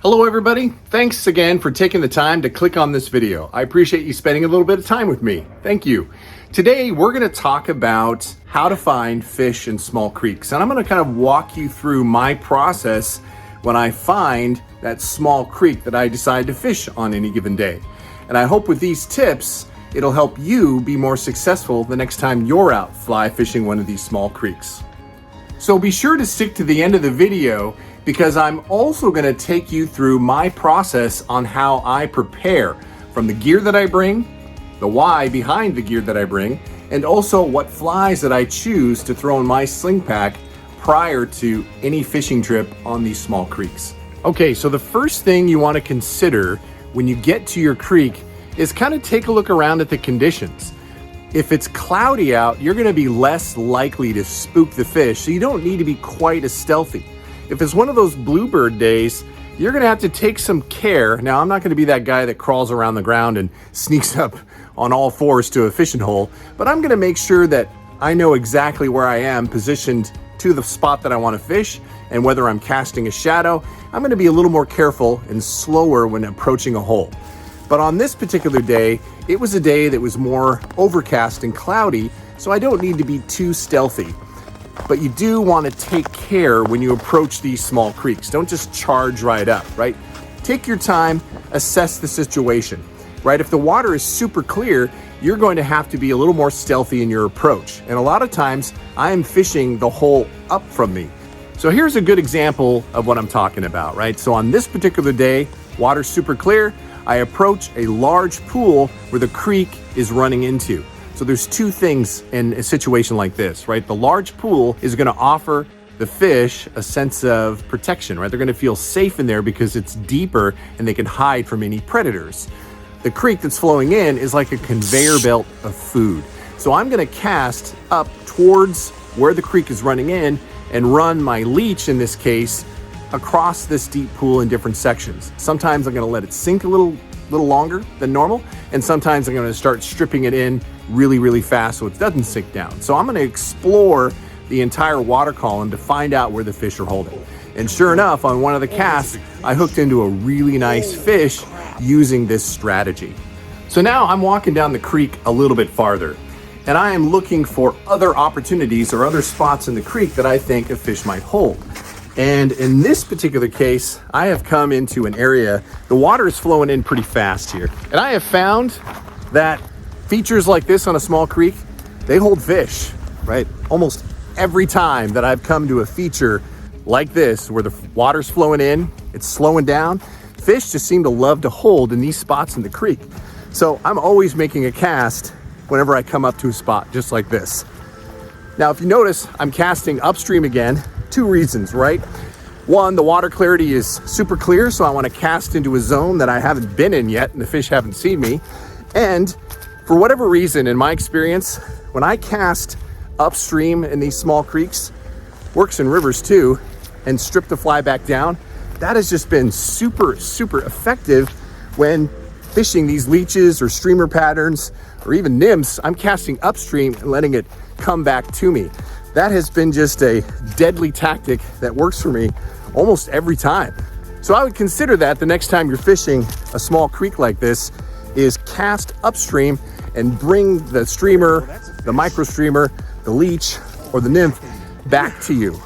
Hello everybody, thanks again for taking the time to click on this video. I appreciate you spending a little bit of time with me. Thank you. Today we're going to talk about how to find fish in small creeks, and I'm going to kind of walk you through my process when I find that small creek that I decide to fish on any given day. And I hope with these tips it'll help you be more successful the next time you're out fly fishing one of these small creeks. So be sure to stick to the end of the video, because I'm also going to take you through my process on how I prepare, from the gear that I bring, the why behind the gear that I bring, and also what flies that I choose to throw in my sling pack prior to any fishing trip on these small creeks. Okay, so the first thing you want to consider when you get to your creek is kind of take a look around at the conditions. If it's cloudy out, you're going to be less likely to spook the fish, so you don't need to be quite as stealthy. If it's one of those bluebird days, you're going to have to take some care. Now, I'm not going to be that guy that crawls around the ground and sneaks up on all fours to a fishing hole, but I'm going to make sure that I know exactly where I am positioned to the spot that I want to fish, and whether I'm casting a shadow, I'm going to be a little more careful and slower when approaching a hole. But on this particular day, it was a day that was more overcast and cloudy, so I don't need to be too stealthy. But you do want to take care when you approach these small creeks. Don't just charge right up, right? Take your time, assess the situation, right? If the water is super clear, you're going to have to be a little more stealthy in your approach. And a lot of times I am fishing the hole up from me. So here's a good example of what I'm talking about, right? So on this particular day, water's super clear. I approach a large pool where the creek is running into. So there's two things in a situation like this, right? The large pool is going to offer the fish a sense of protection, right? They're going to feel safe in there because it's deeper and they can hide from any predators. The creek that's flowing in is like a conveyor belt of food. So I'm going to cast up towards where the creek is running in and run my leech, in this case, across this deep pool in different sections. Sometimes I'm going to let it sink a little longer than normal, and sometimes I'm going to start stripping it in really fast so it doesn't sink down. So I'm going to explore the entire water column to find out where the fish are holding. And sure enough, on one of the casts, I hooked into a really nice fish using this strategy. So now I'm walking down the creek a little bit farther, and I am looking for other opportunities or other spots in the creek that I think a fish might hold. And in this particular case, I have come into an area, the water is flowing in pretty fast here. And I have found that features like this on a small creek, they hold fish, right? Almost every time that I've come to a feature like this, where the water's flowing in, it's slowing down, fish just seem to love to hold in these spots in the creek. So I'm always making a cast whenever I come up to a spot just like this. Now, if you notice, I'm casting upstream again. Two reasons, right? One, the water clarity is super clear, so I want to cast into a zone that I haven't been in yet and the fish haven't seen me. And for whatever reason, in my experience, when I cast upstream in these small creeks, works in rivers too, and strip the fly back down, that has just been super effective when fishing these leeches or streamer patterns or even nymphs. I'm casting upstream and letting it come back to me. That has been just a deadly tactic that works for me almost every time. So I would consider that the next time you're fishing a small creek like this, is cast upstream and bring the streamer, the micro streamer, the leech, or the nymph back to you.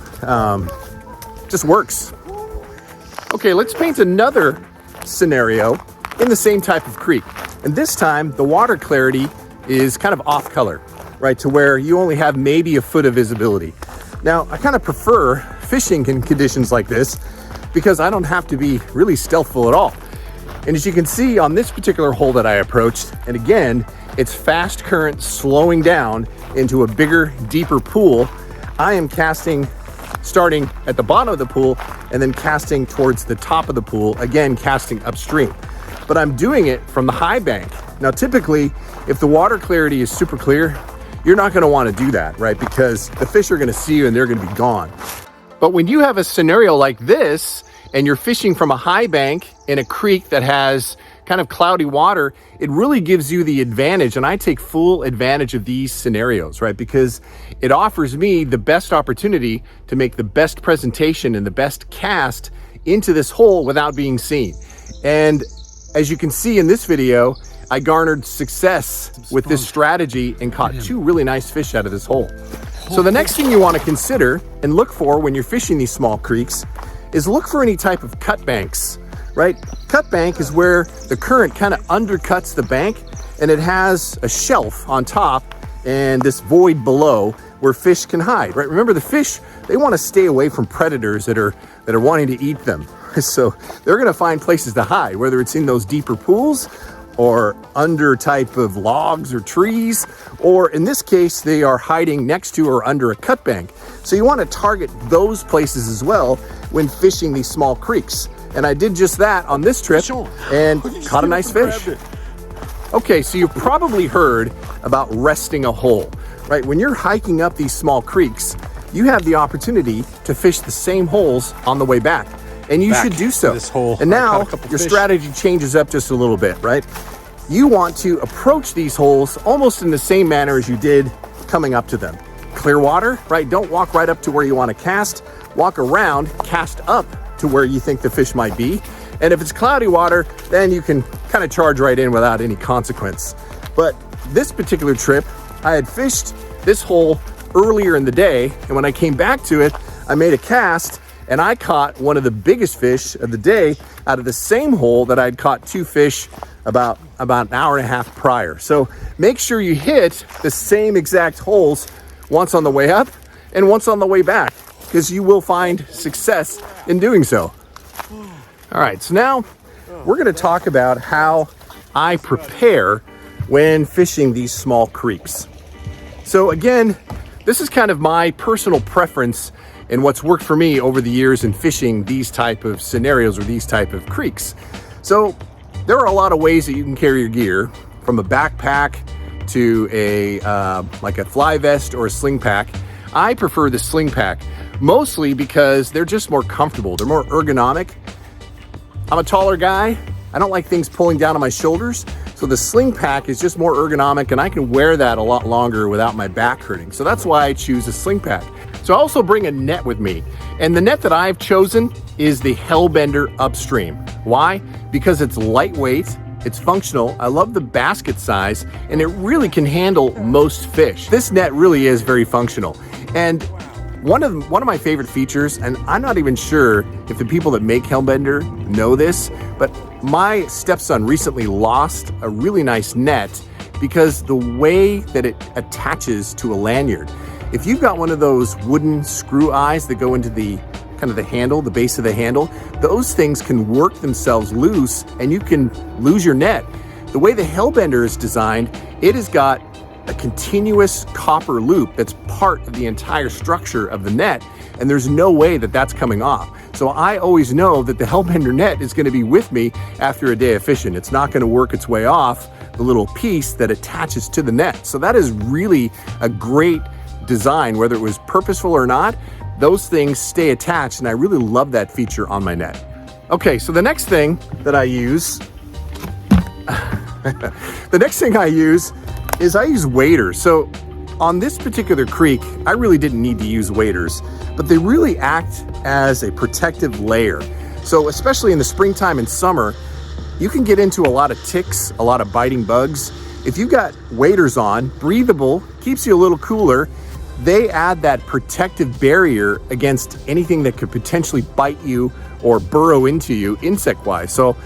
Just works. Okay, let's paint another scenario in the same type of creek. And this time the water clarity is kind of off color, right, to where you only have maybe a foot of visibility. Now, I kind of prefer fishing in conditions like this because I don't have to be really stealthful at all. And as you can see on this particular hole that I approached, and again, it's fast current slowing down into a bigger, deeper pool. I am casting starting at the bottom of the pool and then casting towards the top of the pool, again, casting upstream. But I'm doing it from the high bank. Now, typically, if the water clarity is super clear, you're not going to want to do that, right? Because the fish are going to see you and they're going to be gone. But when you have a scenario like this and you're fishing from a high bank in a creek that has kind of cloudy water, it really gives you the advantage. And I take full advantage of these scenarios, right? Because it offers me the best opportunity to make the best presentation and the best cast into this hole without being seen. And as you can see in this video, I garnered success with this strategy and caught 2 really nice fish out of this hole. So the next thing you want to consider and look for when you're fishing these small creeks is look for any type of cut banks, right? Cut bank is where the current kind of undercuts the bank and it has a shelf on top and this void below where fish can hide, right? Remember, the fish, they want to stay away from predators that are wanting to eat them. So they're going to find places to hide, whether it's in those deeper pools or under type of logs or trees, or in this case, they are hiding next to or under a cut bank. So you want to target those places as well when fishing these small creeks. And I did just that on this trip and caught a nice fish. Okay, so you've probably heard about resting a hole, right? When you're hiking up these small creeks, you have the opportunity to fish the same holes on the way back. And you should do so. And now your strategy changes up just a little bit, right? You want to approach these holes almost in the same manner as you did coming up to them. Clear water, right? Don't walk right up to where you want to cast. Walk around, cast up to where you think the fish might be. And if it's cloudy water, then you can kind of charge right in without any consequence. But this particular trip, I had fished this hole earlier in the day. And when I came back to it, I made a cast and I caught one of the biggest fish of the day out of the same hole that I'd caught 2 fish about an hour and a half prior. So make sure you hit the same exact holes once on the way up and once on the way back, because you will find success in doing so. All right, so now we're going to talk about how I prepare when fishing these small creeks. So again, this is kind of my personal preference and what's worked for me over the years in fishing these type of scenarios or these type of creeks. So there are a lot of ways that you can carry your gear, from a backpack to a like a fly vest or a sling pack. I prefer the sling pack, mostly because they're just more comfortable. They're more ergonomic. I'm a taller guy. I don't like things pulling down on my shoulders. So the sling pack is just more ergonomic and I can wear that a lot longer without my back hurting. So that's why I choose a sling pack. So I also bring a net with me. And the net that I've chosen is the Hellbender Upstream. Why? Because it's lightweight, it's functional. I love the basket size and it really can handle most fish. This net really is very functional. And one of my favorite features, and I'm not even sure if the people that make Hellbender know this, but my stepson recently lost a really nice net because the way that it attaches to a lanyard. If you've got one of those wooden screw eyes that go into the kind of the handle, the base of the handle, those things can work themselves loose and you can lose your net. The way the Hellbender is designed, it has got a continuous copper loop that's part of the entire structure of the net, and there's no way that that's coming off. So I always know that the Hellbender net is going to be with me after a day of fishing. It's not going to work its way off the little piece that attaches to the net. So that is really a great design, whether it was purposeful or not. Those things stay attached, and I really love that feature on my net. Okay, so the next thing that I use, is I use waders. So on this particular creek, I really didn't need to use waders, but they really act as a protective layer. So especially in the springtime and summer, you can get into a lot of ticks, a lot of biting bugs. If you got waders on, breathable, keeps you a little cooler, they add that protective barrier against anything that could potentially bite you or burrow into you insect-wise. So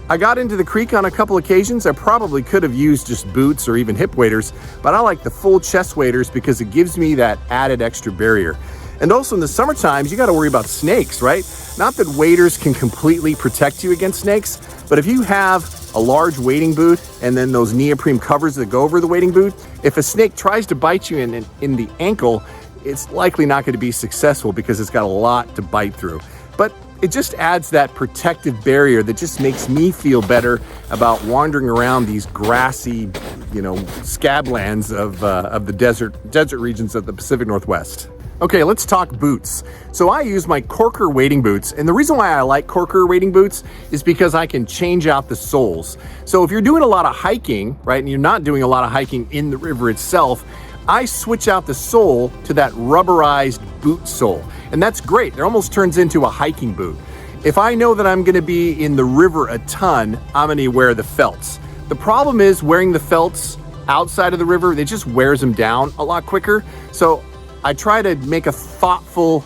I got into the creek on a couple occasions. I probably could have used just boots or even hip waders, but I like the full chest waders because it gives me that added extra barrier. And also in the summer times, you got to worry about snakes, right? Not that waders can completely protect you against snakes, but if you have a large wading boot and then those neoprene covers that go over the wading boot, if a snake tries to bite you in the ankle, it's likely not going to be successful because it's got a lot to bite through. But it just adds that protective barrier that just makes me feel better about wandering around these grassy, scablands of the desert regions of the Pacific Northwest. Okay, let's talk boots. So I use my Corker wading boots, and the reason why I like Corker wading boots is because I can change out the soles. So if you're doing a lot of hiking, right, and you're not doing a lot of hiking in the river itself, I switch out the sole to that rubberized boot sole. And that's great. It almost turns into a hiking boot. If I know that I'm gonna be in the river a ton, I'm gonna wear the felts. The problem is wearing the felts outside of the river, it just wears them down a lot quicker. So I try to make a thoughtful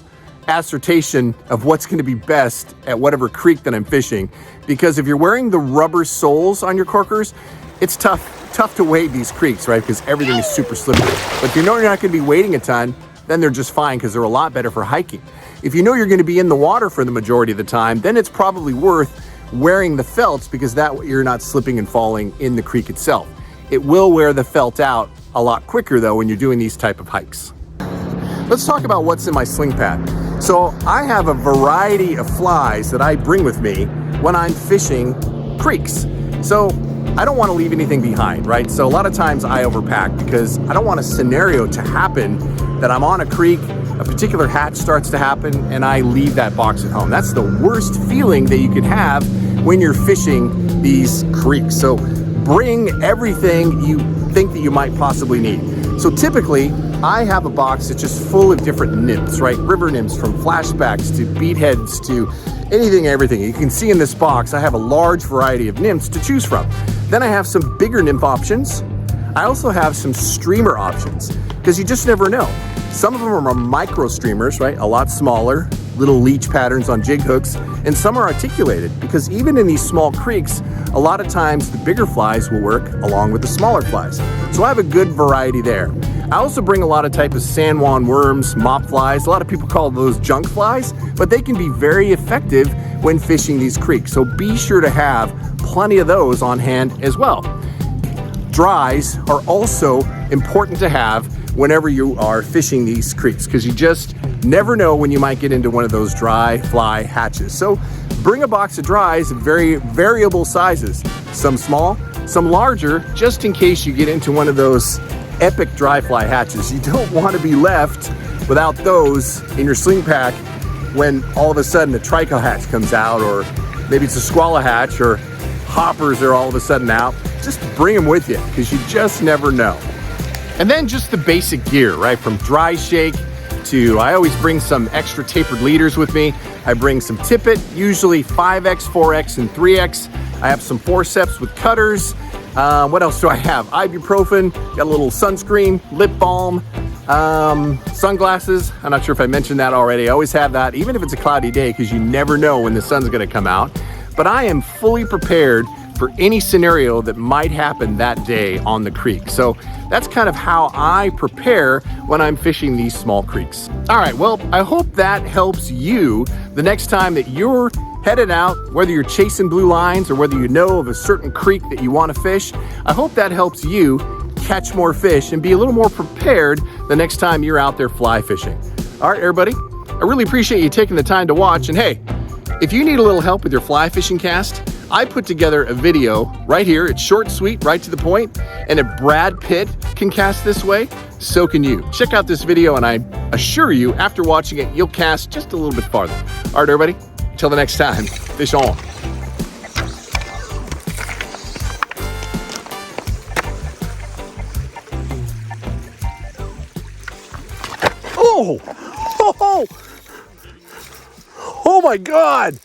assertion of what's gonna be best at whatever creek that I'm fishing. Because if you're wearing the rubber soles on your corkers, it's tough to wade these creeks, right? Because everything is super slippery. But if you know you're not gonna be wading a ton, then they're just fine because they're a lot better for hiking. If you know you're gonna be in the water for the majority of the time, then it's probably worth wearing the felts because that way you're not slipping and falling in the creek itself. It will wear the felt out a lot quicker though when you're doing these type of hikes. Let's talk about what's in my sling pack. So I have a variety of flies that I bring with me when I'm fishing creeks. So I don't want to leave anything behind, right? So a lot of times I overpack because I don't want a scenario to happen that I'm on a creek, a particular hatch starts to happen, and I leave that box at home. That's the worst feeling that you can have when you're fishing these creeks. So bring everything you think that you might possibly need. So typically, I have a box that's just full of different nymphs, right? River nymphs, from flashbacks to beadheads to anything, everything. You can see in this box, I have a large variety of nymphs to choose from. Then I have some bigger nymph options. I also have some streamer options because you just never know. Some of them are micro streamers, right? A lot smaller, little leech patterns on jig hooks, and some are articulated because even in these small creeks, a lot of times the bigger flies will work along with the smaller flies. So I have a good variety there. I also bring a lot of type of San Juan worms, mop flies. A lot of people call those junk flies, but they can be very effective when fishing these creeks. So be sure to have plenty of those on hand as well. Dries are also important to have whenever you are fishing these creeks because you just never know when you might get into one of those dry fly hatches. So bring a box of dries of very variable sizes, some small, some larger, just in case you get into one of those epic dry fly hatches. You don't want to be left without those in your sling pack when all of a sudden a trico hatch comes out, or maybe it's a squala hatch, or hoppers are all of a sudden out. Just bring them with you because you just never know. And then just the basic gear, right? From dry shake to, I always bring some extra tapered leaders with me. I bring some tippet, usually 5X, 4X, and 3X. I have some forceps with cutters. What else do I have? Ibuprofen, got a little sunscreen, lip balm, sunglasses. I'm not sure if I mentioned that already. I always have that, even if it's a cloudy day, because you never know when the sun's gonna come out. But I am fully prepared for any scenario that might happen that day on the creek. So that's kind of how I prepare when I'm fishing these small creeks. All right, well, I hope that helps you the next time that you're headed out, whether you're chasing blue lines or whether you know of a certain creek that you want to fish. I hope that helps you catch more fish and be a little more prepared the next time you're out there fly fishing. All right, everybody, I really appreciate you taking the time to watch. And hey, if you need a little help with your fly fishing cast, I put together a video right here. It's short, sweet, right to the point. And if Brad Pitt can cast this way, so can you. Check out this video and I assure you, after watching it, you'll cast just a little bit farther. All right, everybody, until the next time, fish on. Oh, oh my God.